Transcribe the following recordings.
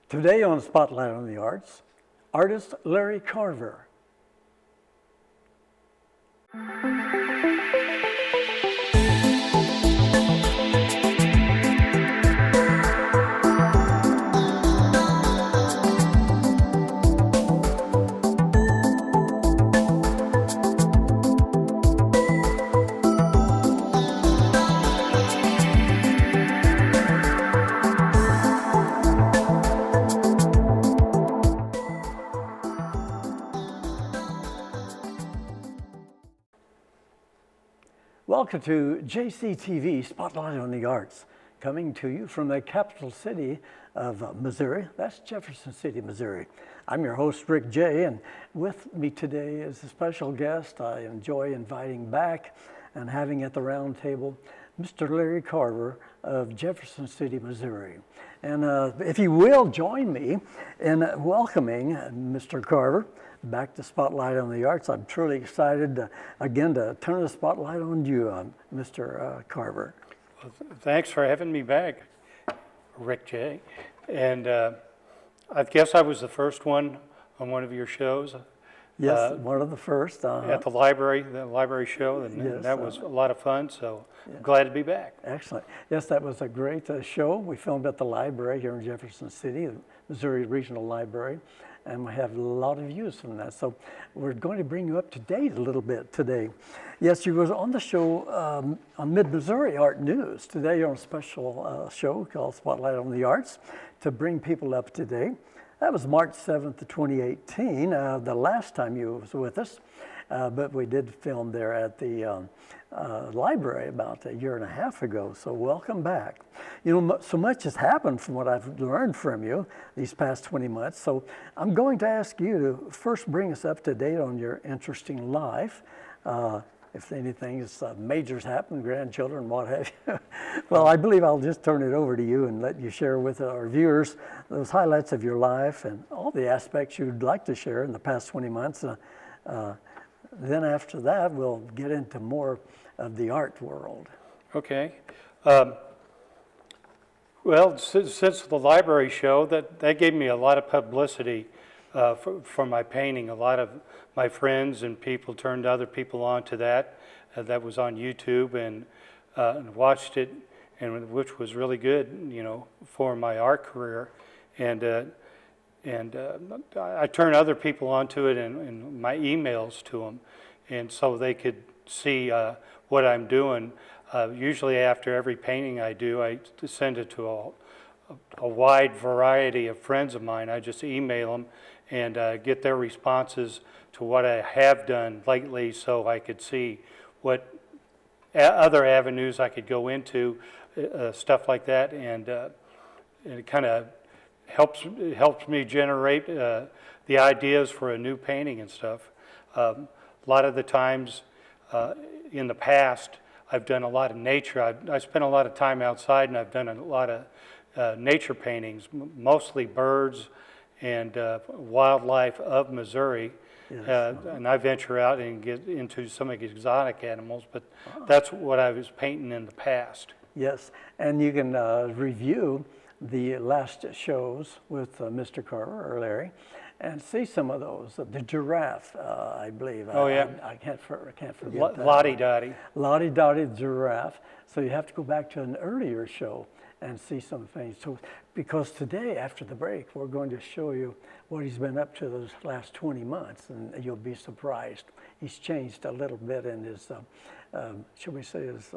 Today on Spotlight on the Arts, artist Larry Carver. Welcome to JCTV Spotlight on the Arts, coming to you from the capital city of Missouri. That's Jefferson City, Missouri. I'm your host, Rick Jey, and with me today is a special guest I enjoy inviting back and having at the round table, Mr. Larry Carver of Jefferson City, Missouri. And if you will join me in welcoming Mr. Carver back to Spotlight on the Arts. I'm truly excited again to turn the spotlight on you, Mr. Carver. Well, thanks for having me back, Rick Jey. And I guess I was the first one on one of your shows. Yes, one of the first. At the library show, and yes, that was a lot of fun, so I'm glad to be back. Excellent. Yes, that was a great show. We filmed at the library here in Jefferson City, the Missouri Regional Library, and we have a lot of views from that. So we're going to bring you up to date a little bit today. Yes, you were on the show on Mid-Missouri Art News. Today you're on a special show called Spotlight on the Arts to bring people up to date. That was March 7th of 2018, the last time you was with us, but we did film there at the library about a year and a half ago, so welcome back. You know, so much has happened from what I've learned from you these past 20 months, so I'm going to ask you to first bring us up to date on your interesting life. If anything is majors happen, grandchildren, what have you. Well, I believe I'll just turn it over to you and let you share with our viewers those highlights of your life and all the aspects you'd like to share in the past 20 months. Then after that, we'll get into more of the art world. Okay. Well, since the library show, that gave me a lot of publicity for my painting. A lot of my friends and people turned other people on to that. That was on YouTube and watched it, and which was really good, you know, for my art career. And I turned other people onto it in my emails to them, and so they could see what I'm doing. Usually after every painting I do, I send it to a wide variety of friends of mine. I just email them and get their responses to what I have done lately, so I could see what other avenues I could go into, stuff like that, and it kind of helps me generate the ideas for a new painting and stuff. A lot of the times in the past, I've done a lot of nature. I spent a lot of time outside, and I've done a lot of nature paintings, mostly birds and wildlife of Missouri. Yes. And I venture out and get into some exotic animals, but that's what I was painting in the past. Yes, and you can review the last shows with Mr. Carver or Larry and see some of those. The giraffe, I believe. Oh, yeah. I can't forget that. Lottie Dottie. Lottie Dottie the giraffe. So you have to go back to an earlier show and see some things. So, because today, after the break, we're going to show you what he's been up to those last 20 months, and you'll be surprised. He's changed a little bit in his, shall we say, his,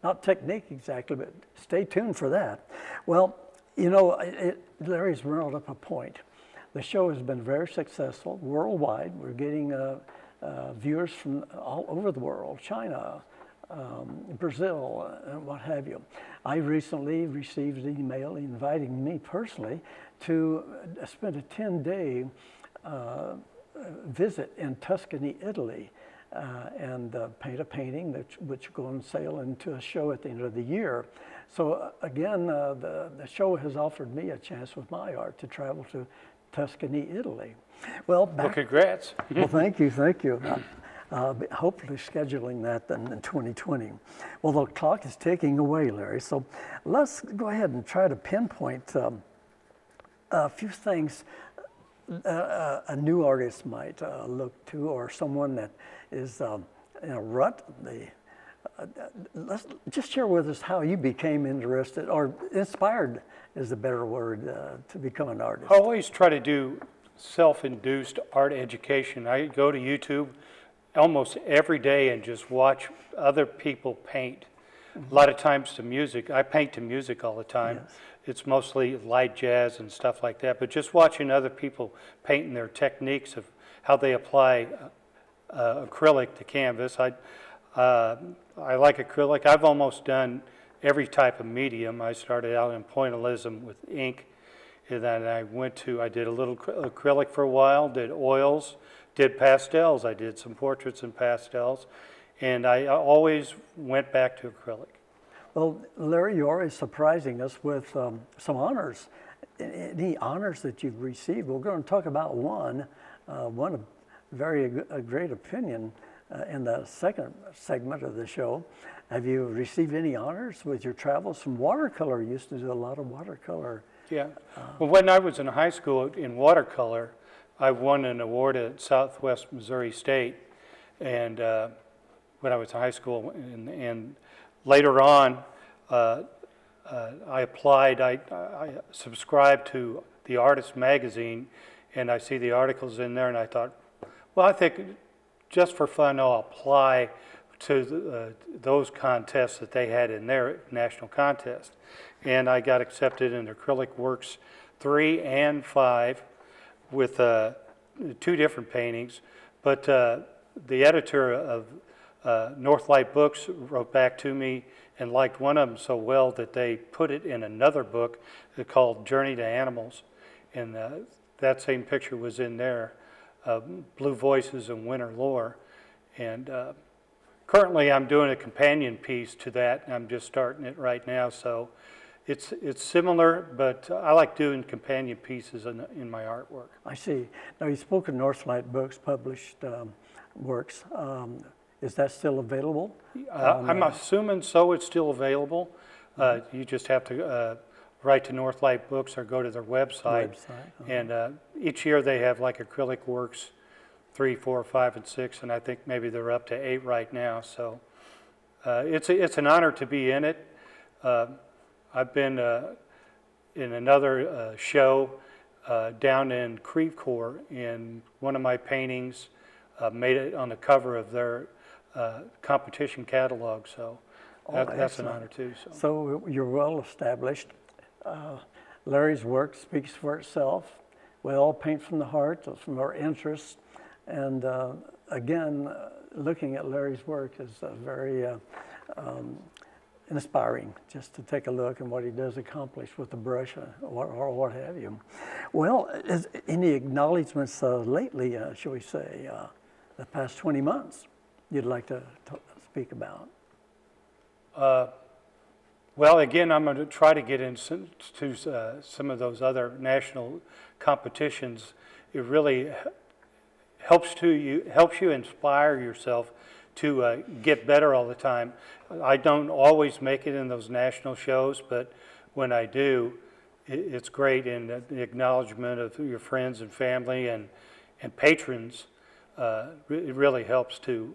not technique exactly, but stay tuned for that. Well, you know, Larry's brought up a point. The show has been very successful worldwide. We're getting viewers from all over the world, China, Brazil, and what have you. I recently received an email inviting me personally to spend a 10-day visit in Tuscany, Italy, and paint a painting which will go on sale into a show at the end of the year. So again, the show has offered me a chance with my art to travel to Tuscany, Italy. Well, congrats. Well, thank you. Hopefully scheduling that in 2020. Well, the clock is ticking away, Larry, so let's go ahead and try to pinpoint a few things a new artist might look to, or someone that is in a rut. Let's just share with us how you became interested, or inspired is a better word, to become an artist. I always try to do self-induced art education. I go to YouTube almost every day and just watch other people paint. A lot of times to music. I paint to music all the time. Yes. It's mostly light jazz and stuff like that, but just watching other people painting their techniques of how they apply acrylic to canvas. I like acrylic. I've almost done every type of medium. I started out in pointillism with ink, and then I did a little acrylic for a while, did oils, did pastels. I did some portraits in pastels, and I always went back to acrylic. Well, Larry, you're always surprising us with some honors. Any honors that you've received? We're going to talk about one of very great opinion in the second segment of the show. Have you received any honors with your travels from watercolor? You used to do a lot of watercolor. Yeah. Well, when I was in high school in watercolor, I won an award at Southwest Missouri State, and when I was in high school, and later on, I applied. I subscribed to the Artist magazine, and I see the articles in there, and I thought, well, I think just for fun, I'll apply to those contests that they had in their national contest. And I got accepted in Acrylic Works 3 and 5 with 2 different paintings. But the editor of Northlight Books wrote back to me and liked one of them so well that they put it in another book called Journey to Animals. And that same picture was in there, Blue Voices and Winter Lore. And currently I'm doing a companion piece to that, and I'm just starting it right now. So it's similar, but I like doing companion pieces in my artwork. I see. Now, you spoke of Northlight Books published works. Is that still available? I'm assuming so. It's still available. You just have to write to Northlight Books or go to their website. And each year they have like Acrylic Works 3, 4, 5, and 6, and I think maybe they're up to 8 right now. So it's an honor to be in it. I've been in another show down in Creve Coeur, and one of my paintings made it on the cover of their competition catalog. So that's an honor too. So you're well established. Larry's work speaks for itself. We all paint from the heart, from our interests. And again, looking at Larry's work is very inspiring, just to take a look at what he does accomplish with the brush or what have you. Well, any acknowledgments lately, shall we say, the past 20 months you'd like to speak about? Well, again, I'm going to try to get into some of those other national competitions. It really helps you inspire yourself to get better all the time. I don't always make it in those national shows, but when I do, it's great. And the acknowledgement of your friends and family and patrons, it really helps to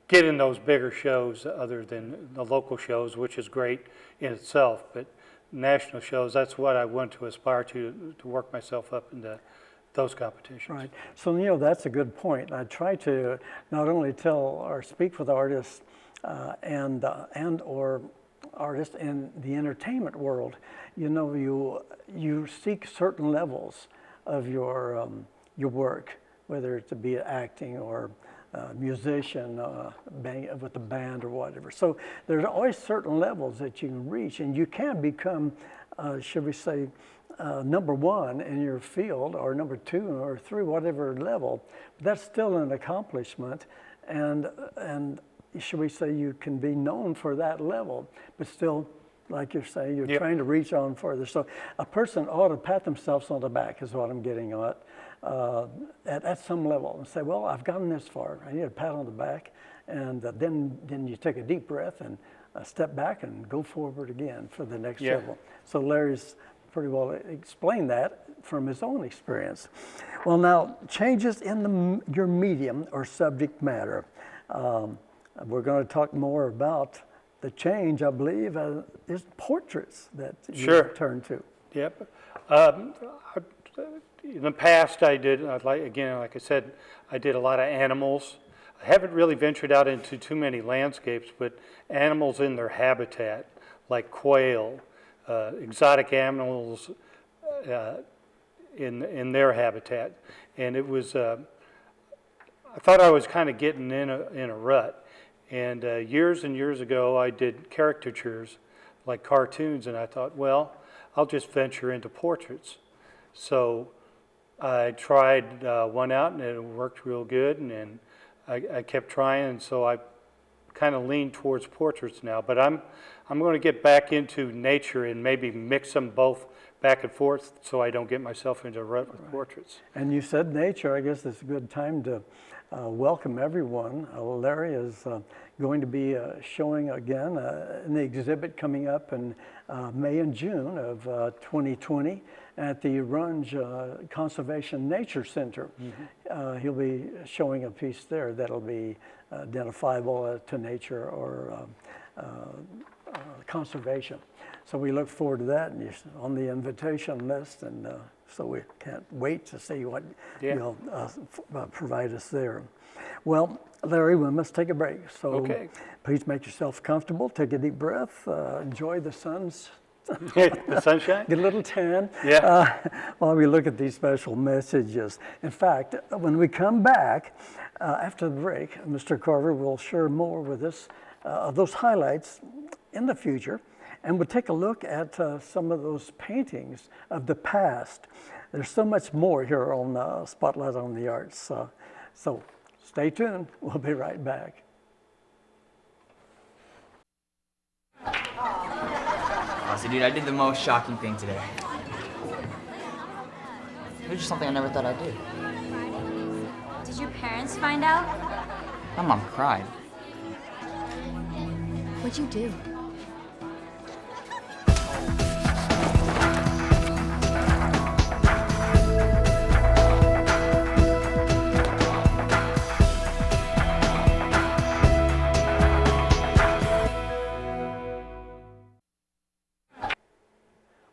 get in those bigger shows other than the local shows, which is great in itself. But national shows, that's what I want to aspire to work myself up into those competitions. Right. So, that's a good point. I try to not only tell or speak with artists and or artists in the entertainment world. You seek certain levels of your work, whether it to be acting or musician with the band or whatever. So there's always certain levels that you can reach, and you can become, should we say, number 1 in your field, or number 2 or 3, whatever level. That's still an accomplishment, and should we say you can be known for that level, but still, like you're saying, you're trying to reach on further. So a person ought to pat themselves on the back, is what I'm getting at some level, and say, well, I've gotten this far. I need a pat on the back, and then you take a deep breath and step back and go forward again for the next level. So Larry's pretty well explained that from his own experience. Well, now, changes in your medium or subject matter. We're going to talk more about the change, I believe, is portraits that you turn to. Yep. In the past, I did, like I said, I did a lot of animals. I haven't really ventured out into too many landscapes, but animals in their habitat, like quail, exotic animals in their habitat. And it was, I thought I was kind of getting in a rut. And years and years ago, I did caricatures, like cartoons, and I thought, well, I'll just venture into portraits. So I tried one out, and it worked real good, and I kept trying, and so I kind of lean towards portraits now. But I'm going to get back into nature and maybe mix them both back and forth so I don't get myself into a rut with portraits. And you said nature. I guess it's a good time to welcome everyone. Larry is going to be showing again in the exhibit coming up in May and June of 2020 at the Runge Conservation Nature Center. Mm-hmm. He'll be showing a piece there that'll be identifiable to nature or conservation. So we look forward to that, and you're on the invitation list, and so we can't wait to see what you'll provide us there. Well, Larry, we must take a break, so please make yourself comfortable, take a deep breath, enjoy the sun's the sunshine? Get a little tan while we look at these special messages. In fact, when we come back after the break, Mr. Carver will share more with us of those highlights in the future, and we'll take a look at some of those paintings of the past. There's so much more here on Spotlight on the Arts. So stay tuned. We'll be right back. So dude, I did the most shocking thing today. It was just something I never thought I'd do. Did your parents find out? My mom cried. What'd you do?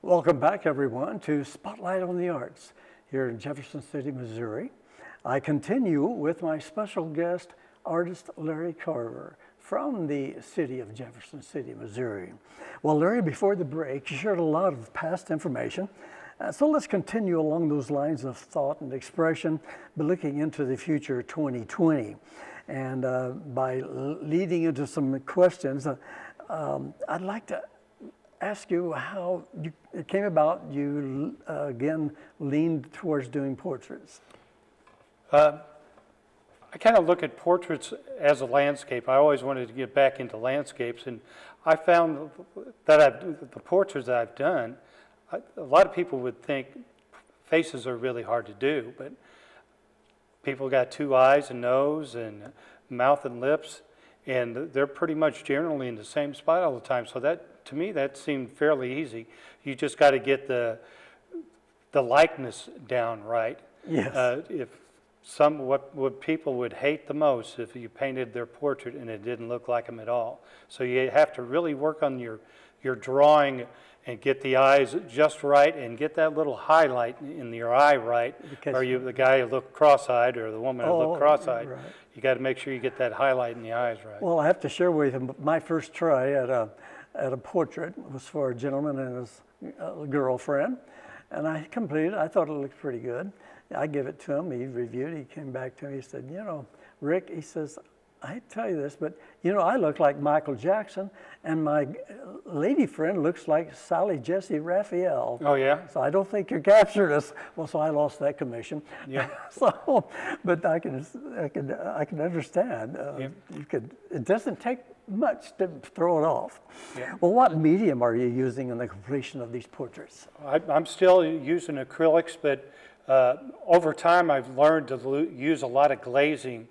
Welcome back, everyone, to Spotlight on the Arts here in Jefferson City, Missouri. I continue with my special guest, artist Larry Carver from the city of Jefferson City, Missouri. Well, Larry, before the break, you shared a lot of past information. So let's continue along those lines of thought and expression, but looking into the future 2020. And by leading into some questions, I'd like to ask you how it came about you again leaned towards doing portraits. I kind of look at portraits as a landscape. I always wanted to get back into landscapes, and I found that the portraits that I've done, a lot of people would think faces are really hard to do, but people got two eyes and nose and mouth and lips, and they're pretty much generally in the same spot all the time. So that, to me, that seemed fairly easy. You just got to get the likeness down right. Yes. What people would hate the most if you painted their portrait and it didn't look like them at all. So you have to really work on your drawing and get the eyes just right and get that little highlight in your eye right, or the guy who looked cross-eyed or the woman who looked cross-eyed. Right. You got to make sure you get that highlight in the eyes right. Well, I have to share with you, my first try at a portrait was for a gentleman and his girlfriend, and I completed it. I thought it looked pretty good. I gave it to him. He reviewed it. He came back to me. He said, you know, Rick, he says, I hate to tell you this, but, you know, I look like Michael Jackson, and my lady friend looks like Sally Jesse Raphael. Oh, yeah? So I don't think you captured us. Well, so I lost that commission. Yeah. So, but I can understand. It doesn't take much to throw it off. Yeah. Well, what medium are you using in the completion of these portraits? I'm still using acrylics, but over time I've learned to use a lot of glazing.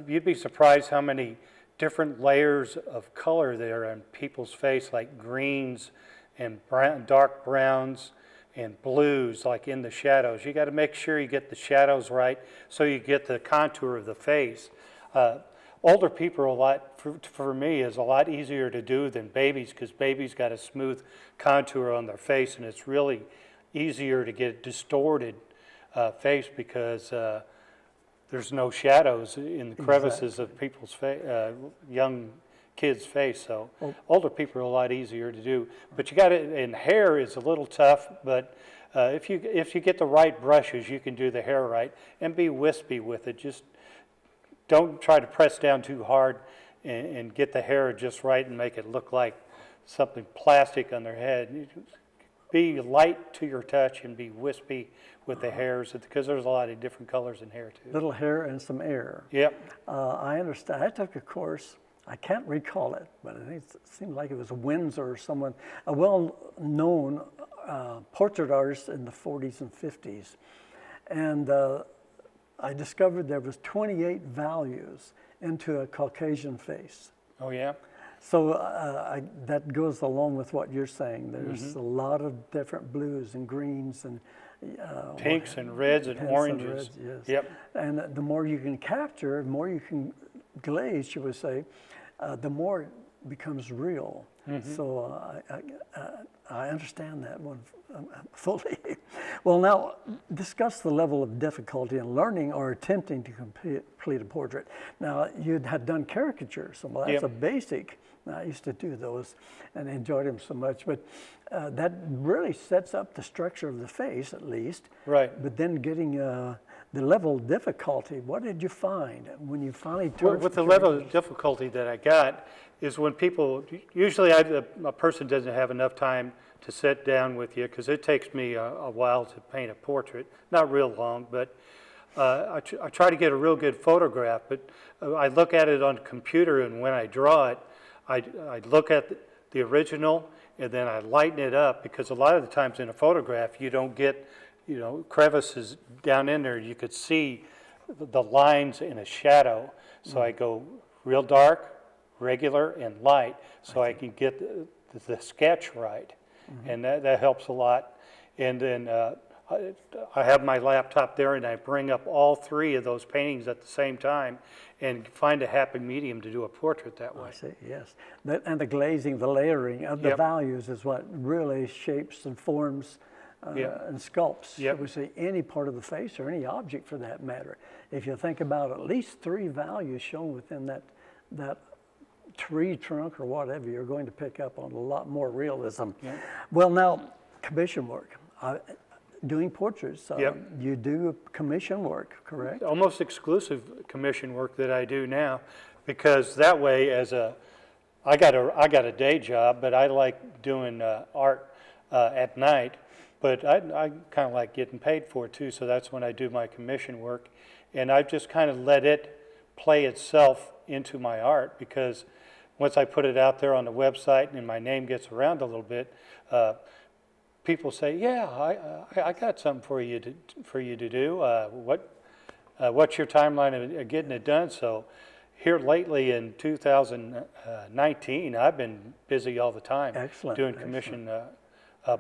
You'd be surprised how many different layers of color there on people's face, like greens and dark browns. and blues, like in the shadows. You got to make sure you get the shadows right so you get the contour of the face. Older people are a lot, for me, is a lot easier to do than babies, because babies got a smooth contour on their face, and it's really easier to get distorted face because there's no shadows in the crevices of people's young kids' face. So older people are a lot easier to do. But you got it, and hair is a little tough. But if you get the right brushes, you can do the hair right and be wispy with it. Just don't try to press down too hard and get the hair just right and make it look like something plastic on their head. Be light to your touch and be wispy with the hairs, because there's a lot of different colors in hair too. Little hair and some air. Yep. I understand. I took a course, I can't recall it, but I think it seemed like it was Windsor or someone, a well-known portrait artist in the 40s and 50s. And I discovered there was 28 values into a Caucasian face. Oh yeah? So that goes along with what you're saying. There's a lot of different blues and greens and pinks and reds and oranges. And reds, yes. Yep. And the more you can capture, the more you can glaze, should we say, the more it becomes real. So I understand that one fully. Well, now discuss the level of difficulty in learning or attempting to complete a portrait. Now, you had done caricatures, so that's a basic. I used to do those and enjoyed them so much, but that really sets up the structure of the face, at least. Right. But then getting the level of difficulty, what did you find when you finally turned? With the level of difficulty that I got is when people, usually a person doesn't have enough time to sit down with you, because it takes me a while to paint a portrait, not real long, but I try to get a real good photograph, but I look at it on the computer, and when I draw it, I look at the original, and then I lighten it up, because a lot of the times in a photograph you don't get, crevices down in there. You could see the lines in a shadow. So I go real dark, regular, and light, so I can get the sketch right, and that helps a lot. And then I have my laptop there, and I bring up all three of those paintings at the same time and find a happy medium to do a portrait that way. I see, yes. And the glazing, the layering of the values is what really shapes and forms and sculpts, shall we say, any part of the face or any object for that matter. If you think about at least three values shown within that tree trunk or whatever, you're going to pick up on a lot more realism. Well, now, commission work. Doing portraits, you do commission work, correct? Almost exclusive commission work that I do now, because that way, I got a day job, but I like doing art at night, but I kind of like getting paid for it too, so that's when I do my commission work, and I've just kind of let it play itself into my art, because once I put it out there on the website and my name gets around a little bit, people say, "Yeah, I got something for you to do. What's your timeline of getting it done?" So here lately in 2019, I've been busy all the time. Excellent. Doing commission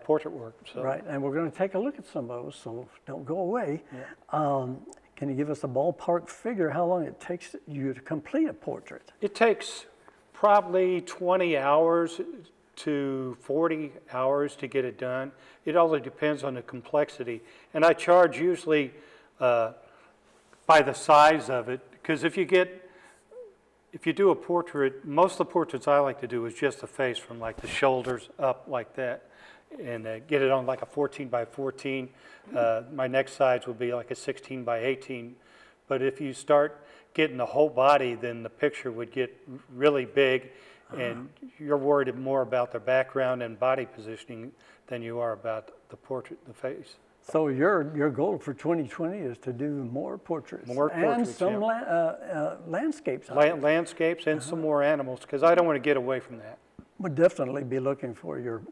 portrait work. So. Right, and we're going to take a look at some of those, so don't go away. Can you give us a ballpark figure how long it takes you to complete a portrait? It takes probably 20 hours to 40 hours to get it done. It all depends on the complexity. And I charge usually by the size of it, because if you do a portrait, most of the portraits I like to do is just the face from like the shoulders up like that, and get it on like a 14 by 14. My next size would be like a 16 by 18. But if you start getting the whole body, then the picture would get really big, and you're worried more about the background and body positioning than you are about the portrait, the face. So your goal for 2020 is to do more portraits. More portraits, and some landscapes. Landscapes and some more animals, because I don't want to get away from that. We'll definitely be looking for your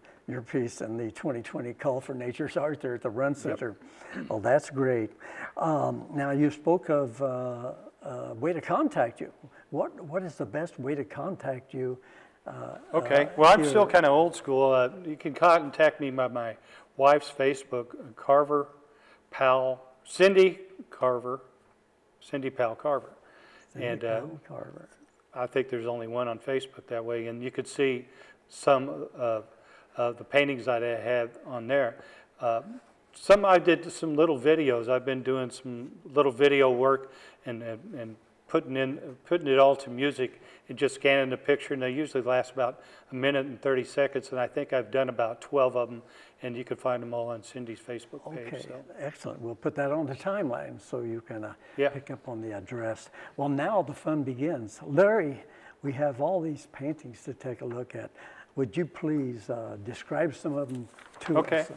piece in the 2020 Call for Nature's Art there at the Run Center. Well, that's great. Now, you spoke of way to contact you. What is the best way to contact you Okay, well, I'm here. still kind of old school. You can contact me by my wife's Facebook, Carver Pal, Cindy Carver, Cindy Pal Carver. And Pal Carver. I think there's only one on Facebook that way, and you could see some of the paintings that I had on there. I did some little videos. I've been doing some little video work and putting it all to music and just scanning the picture, and they usually last about a minute and 30 seconds, and I think I've done about 12 of them, and you can find them all on Cindy's Facebook page. Okay, So. excellent. We'll put that on the timeline so you can Yeah. pick up on the address. Well, now the fun begins. Larry, we have all these paintings to take a look at. Would you please describe some of them to Okay. us?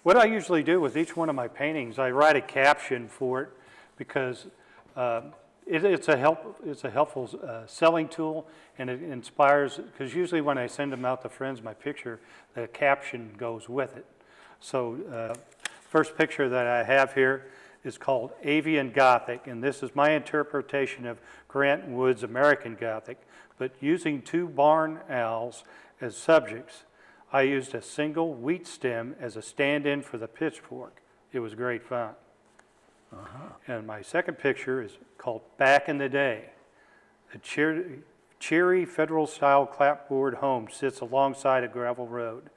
What I usually do with each one of my paintings, I write a caption for it because it's a helpful selling tool, and it inspires, because usually when I send them out to friends, my picture, the caption goes with it. So first picture that I have here is called Avian Gothic, and this is my interpretation of Grant Wood's American Gothic, but using two barn owls as subjects. I used a single wheat stem as a stand-in for the pitchfork. It was great fun. And my second picture is called Back in the Day. A cheery Federal-style clapboard home sits alongside a gravel road.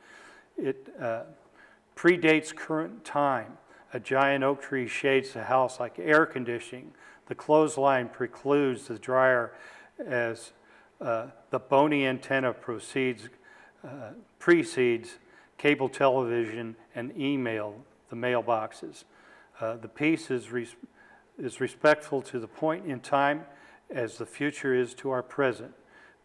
It predates current time. A giant oak tree shades the house like air conditioning. The clothesline precludes the dryer as the bony antenna precedes cable television and email, the mailboxes. The piece is respectful to the point in time as the future is to our present.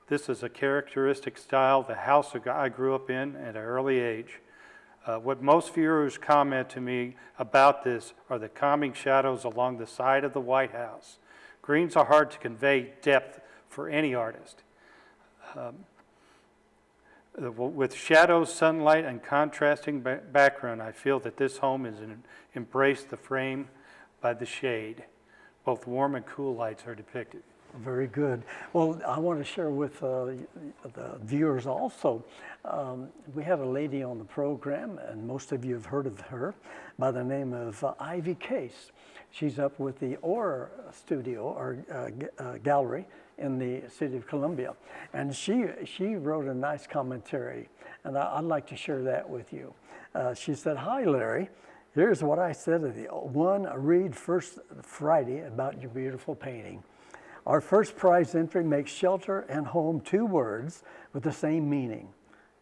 This is a characteristic style, the house I grew up in at an early age. What most viewers comment to me about this are the calming shadows along the side of the White House. Greens are hard to convey depth for any artist. With shadows, sunlight, and contrasting background, I feel that this home is embraced the frame by the shade. Both warm and cool lights are depicted. Very good. Well, I want to share with the viewers also. We had a lady on the program, and most of you have heard of her, by the name of Ivy Case. She's up with the Aura Studio, or gallery, in the city of Columbia. And she wrote a nice commentary, and I'd like to share that with you. She said, "Hi, Larry. Here's what I said of the one read first Friday about your beautiful painting. Our first prize entry makes shelter and home two words with the same meaning.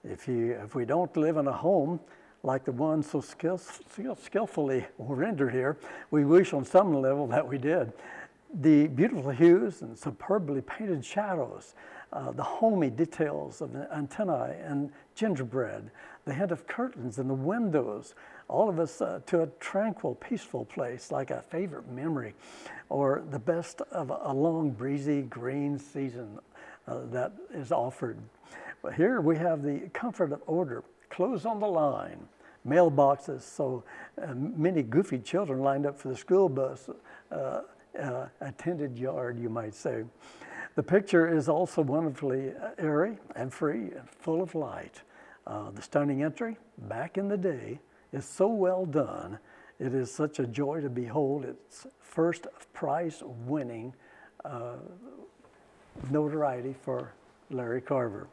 If we don't live in a home like the one so skillfully rendered here, we wish on some level that we did. The beautiful hues and superbly painted shadows, the homey details of the antennae and gingerbread, the hint of curtains in the windows, all of us to a tranquil, peaceful place like a favorite memory, or the best of a long, breezy green season that is offered. But here we have the comfort of order, clothes on the line, mailboxes, so many goofy children lined up for the school bus, attended yard, you might say. The picture is also wonderfully airy and free and full of light. The stunning entry, Back in the Day, is so well done. It is such a joy to behold its first prize-winning notoriety for Larry Carver.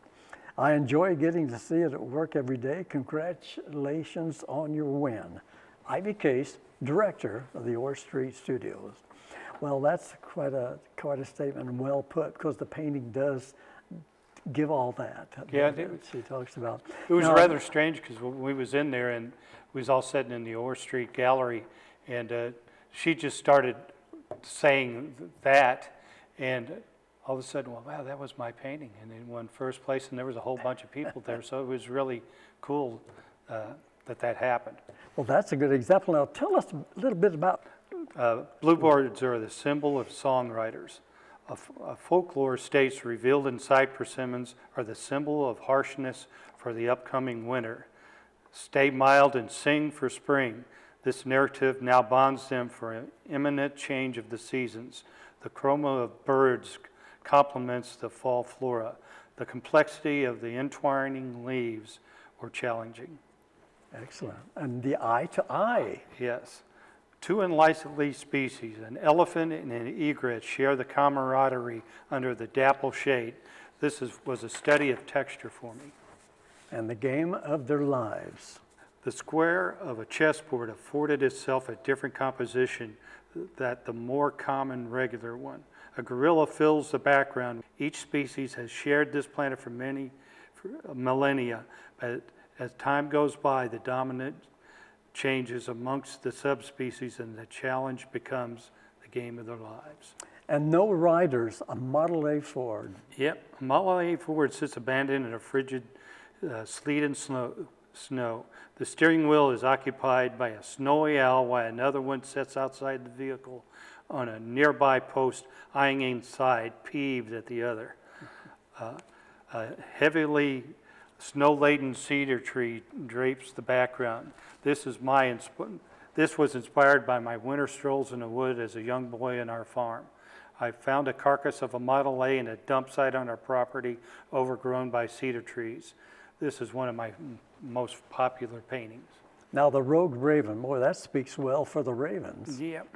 I enjoy getting to see it at work every day. Congratulations on your win. Ivy Case, director of the Orr Street Studios." Well, that's quite a statement and well put, because the painting does give all that. Yeah, that she talks about. It was Now, rather strange because we was in there and we was all sitting in the Orr Street Gallery, and she just started saying that, and all of a sudden, well, wow, that was my painting, and it won first place, and there was a whole bunch of people there, so it was really cool that happened. Well, that's a good example. Now, tell us a little bit about. Bluebirds are the symbol of songwriters. A folklore states revealed inside persimmons are the symbol of harshness for the upcoming winter. Stay mild and sing for spring. This narrative now bonds them for an imminent change of the seasons. The chroma of birds complements the fall flora. The complexity of the entwining leaves were challenging. Excellent. And the eye to eye. Yes. Two enlicely species, an elephant and an egret, share the camaraderie under the dapple shade. This was a study of texture for me. And the game of their lives. The square of a chessboard afforded itself a different composition than the more common regular one. A gorilla fills the background. Each species has shared this planet for millennia, but as time goes by, the dominant changes amongst the subspecies and the challenge becomes the game of their lives. And no riders, a Model A Ford. Yep, a Model A Ford sits abandoned in a frigid sleet and snow. The steering wheel is occupied by a snowy owl while another one sits outside the vehicle on a nearby post, eyeing inside, peeved at the other. A heavily snow-laden cedar tree drapes the background. This was inspired by my winter strolls in the wood as a young boy on our farm. I found a carcass of a Model A in a dump site on our property, overgrown by cedar trees. This is one of my most popular paintings. Now the rogue raven, boy, that speaks well for the ravens. Yep.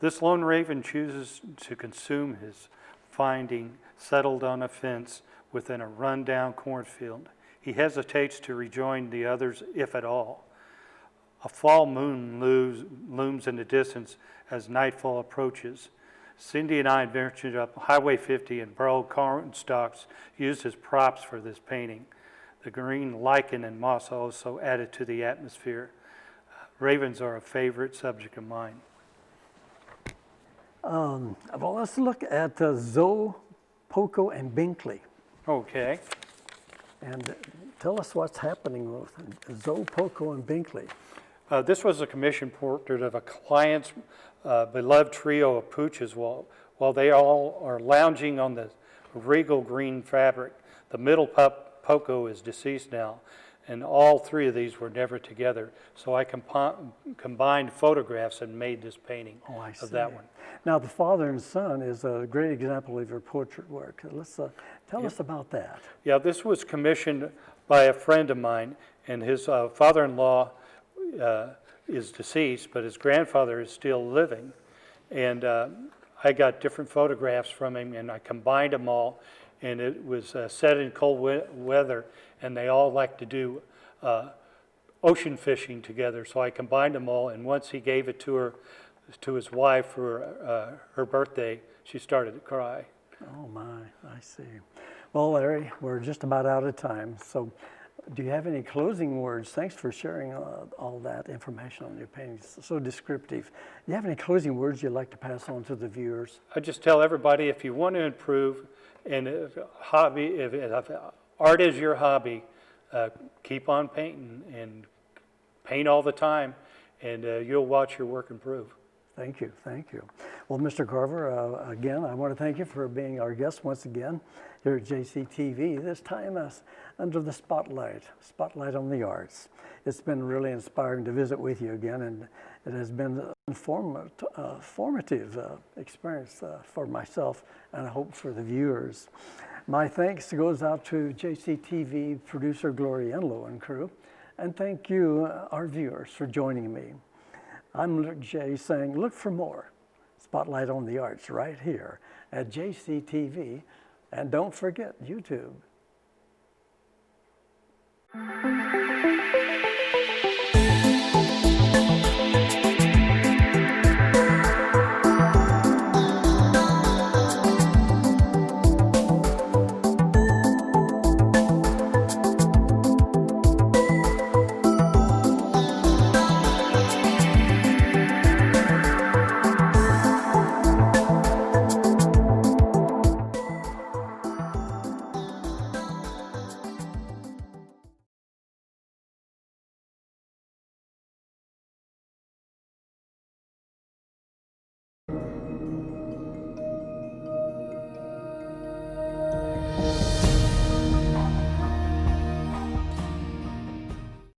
This lone raven chooses to consume his finding settled on a fence within a run-down cornfield. He hesitates to rejoin the others, if at all. A fall moon looms in the distance as nightfall approaches. Cindy and I ventured up Highway 50 and borrowed corn stalks used as props for this painting. The green lichen and moss also added to the atmosphere. Ravens are a favorite subject of mine. Well, let's look at Zoe, Poco, and Binkley. Okay. And tell us what's happening with Zoe, Poco, and Binkley. This was a commission portrait of a client's beloved trio of pooches while they all are lounging on the regal green fabric. The middle pup, Poco, is deceased now, and all three of these were never together. So I combined photographs and made this painting of that one. Now, the father and son is a great example of your portrait work. Let's tell us about that. Yeah, this was commissioned by a friend of mine, and his father-in-law is deceased, but his grandfather is still living. And I got different photographs from him, and I combined them all, and it was set in cold weather, and they all like to do ocean fishing together. So I combined them all, and once he gave it to his wife for her birthday, she started to cry. Oh my, I see. Well, Larry, we're just about out of time. So do you have any closing words? Thanks for sharing all that information on your paintings. So descriptive. Do you have any closing words you'd like to pass on to the viewers? I just tell everybody, if you want to improve, and if art is your hobby, keep on painting and paint all the time, and you'll watch your work improve. Thank you, thank you. Well, Mr. Carver, again, I want to thank you for being our guest once again here at JCTV, this time under the spotlight on the arts. It's been really inspiring to visit with you again, and it has been a formative experience for myself, and I hope for the viewers. My thanks goes out to JCTV producer Gloria Enlow and crew, and thank you, our viewers, for joining me. I'm Rick Jey saying, look for more Spotlight on the Arts right here at JCTV, and don't forget YouTube.